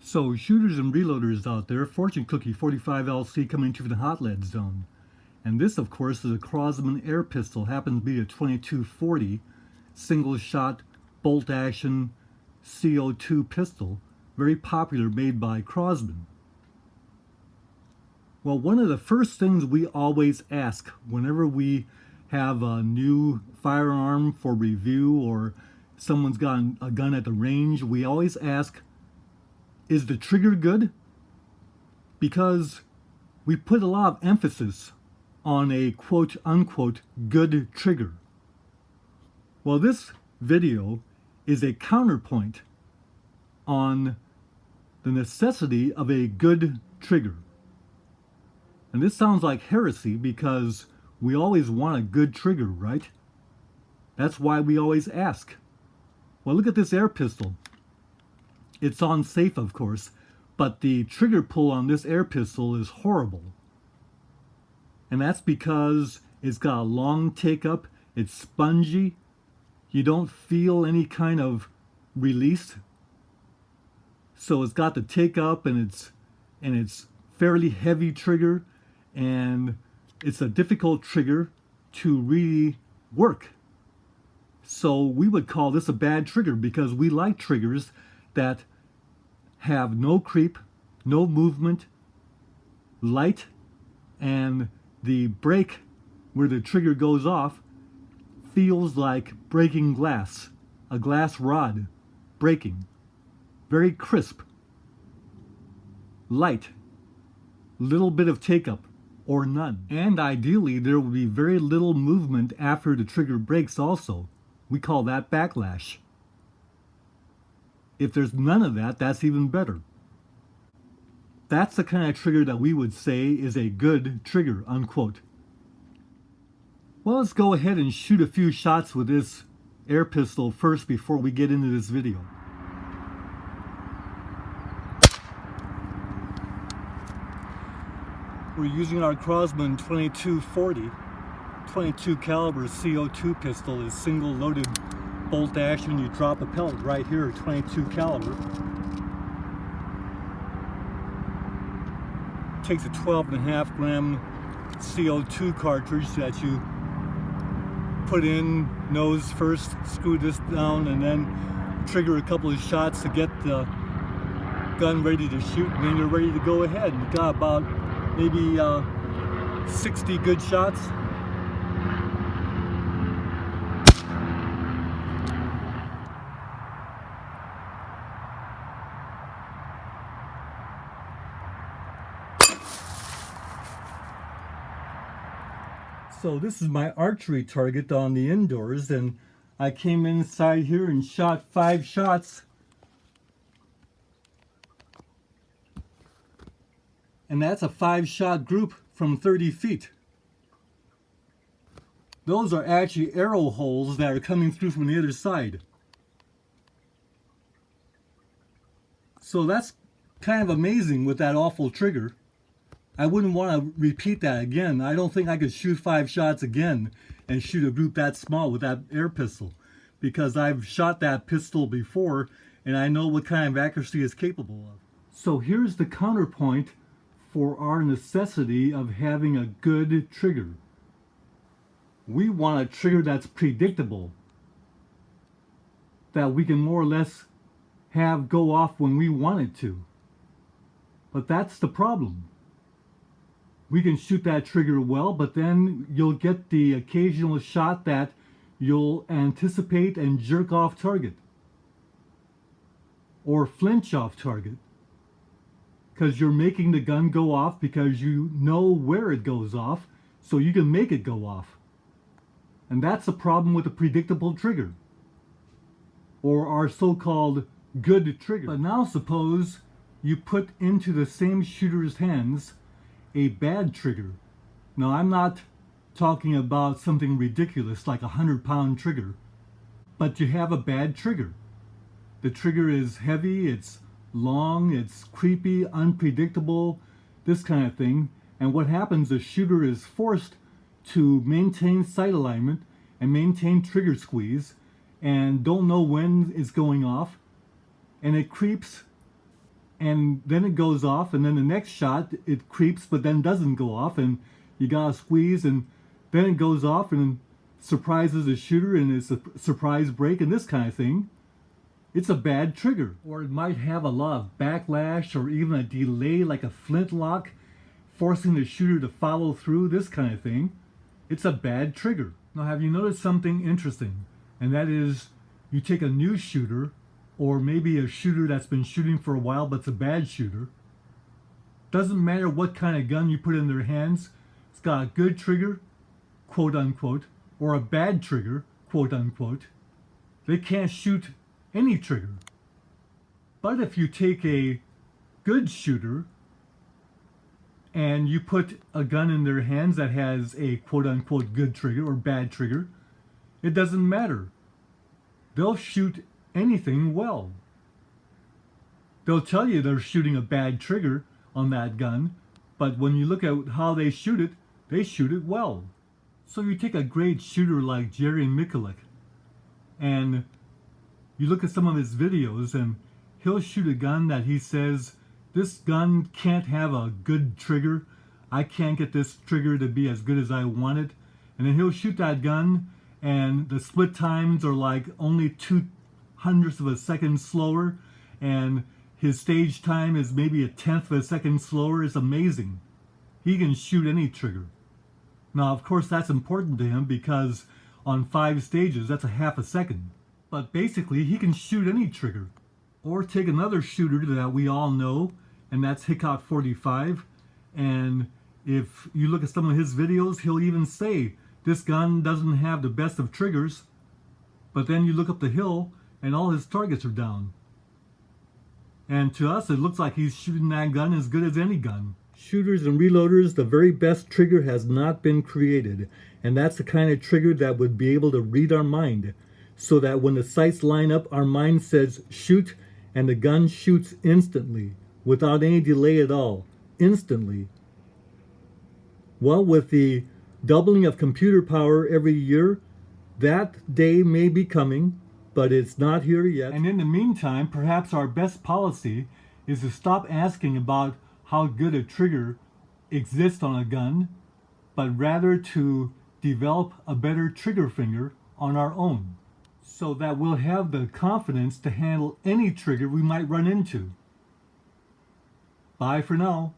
So shooters and reloaders out there, Fortune Cookie 45LC coming to the hot lead zone. And this, of course, is a Crosman air pistol. Happens to be a 2240 single shot bolt action CO2 pistol. Very popular, made by Crosman. Well, one of the first things we always ask whenever we have a new firearm for review or someone's got a gun at the range, we always ask, is the trigger good? Because we put a lot of emphasis on a quote unquote good trigger. Well, this video is a counterpoint on the necessity of a good trigger. And this sounds like heresy because we always want a good trigger, right? That's why we always ask. Well, look at this air pistol. It's on safe, of course, but the trigger pull on this air pistol is horrible. And that's because it's got a long take-up, it's spongy, you don't feel any kind of release. So it's got the take-up and it's fairly heavy trigger, and it's a difficult trigger to really work. So we would call this a bad trigger because we like triggers that have no creep, no movement, light, and the break where the trigger goes off feels like breaking glass, a glass rod breaking. Very crisp, light, little bit of take-up or none. And ideally there will be very little movement after the trigger breaks also. We call that backlash. If there's none of that, that's even better. That's the kind of trigger that we would say is a good trigger, unquote. Well, let's go ahead and shoot a few shots with this air pistol first before we get into this video. We're using our Crosman 2240 22 caliber CO2 pistol. Is single loaded bolt action. You drop a pellet right here, 22 caliber. Takes a 12.5 gram CO2 cartridge that you put in nose first, screw this down, and then trigger a couple of shots to get the gun ready to shoot, and then you're ready to go ahead. You got about maybe 60 good shots. So this is my archery target on the indoors, and I came inside here and shot 5 shots. And that's a 5-shot group from 30 feet. Those are actually arrow holes that are coming through from the other side. So that's kind of amazing with that awful trigger. I wouldn't want to repeat that again. I don't think I could shoot 5 shots again and shoot a group that small with that air pistol, because I've shot that pistol before and I know what kind of accuracy it's capable of. So here's the counterpoint for our necessity of having a good trigger. We want a trigger that's predictable, that we can more or less have go off when we want it to. But that's the problem. We can shoot that trigger well, but then you'll get the occasional shot that you'll anticipate and jerk off target or flinch off target, because you're making the gun go off because you know where it goes off, so you can make it go off. And that's the problem with a predictable trigger, or our so-called good trigger. But now suppose you put into the same shooter's hands a bad trigger. Now, I'm not talking about something ridiculous like a 100-pound trigger, but you have a bad trigger. The trigger is heavy, it's long, it's creepy, unpredictable, this kind of thing. And what happens, the shooter is forced to maintain sight alignment and maintain trigger squeeze and don't know when it's going off, and it creeps and then it goes off, and then the next shot it creeps but then doesn't go off, and you gotta squeeze, and then it goes off and surprises the shooter, and it's a surprise break and this kind of thing. It's a bad trigger. Or it might have a lot of backlash or even a delay like a flintlock, forcing the shooter to follow through, this kind of thing. It's a bad trigger. Now, have you noticed something interesting? And that is, you take a new shooter, or maybe a shooter that's been shooting for a while but's a bad shooter. Doesn't matter what kind of gun you put in their hands, it's got a good trigger, quote unquote, or a bad trigger, quote unquote. They can't shoot any trigger. But if you take a good shooter and you put a gun in their hands that has a quote unquote good trigger or bad trigger, it doesn't matter. They'll shoot anything well. They'll tell you they're shooting a bad trigger on that gun, but when you look at how they shoot it well. So you take a great shooter like Jerry Mikulik, and you look at some of his videos, and he'll shoot a gun that he says, this gun can't have a good trigger. I can't get this trigger to be as good as I want it. And then he'll shoot that gun, and the split times are like only 0.02 of a second slower, and his stage time is maybe 1/10 of a second slower. It's amazing. He can shoot any trigger. Now, of course, that's important to him because on 5 stages, that's a half a second. But basically, he can shoot any trigger. Or take another shooter that we all know, and that's Hickok 45. And if you look at some of his videos, he'll even say, this gun doesn't have the best of triggers. But then you look up the hill, and all his targets are down. And to us, it looks like he's shooting that gun as good as any gun. Shooters and reloaders, the very best trigger has not been created. And that's the kind of trigger that would be able to read our mind, so that when the sights line up, our mind says shoot, and the gun shoots instantly, without any delay at all, instantly. Well, with the doubling of computer power every year, that day may be coming, but it's not here yet. And in the meantime, perhaps our best policy is to stop asking about how good a trigger exists on a gun, but rather to develop a better trigger finger on our own, so that we'll have the confidence to handle any trigger we might run into. Bye for now.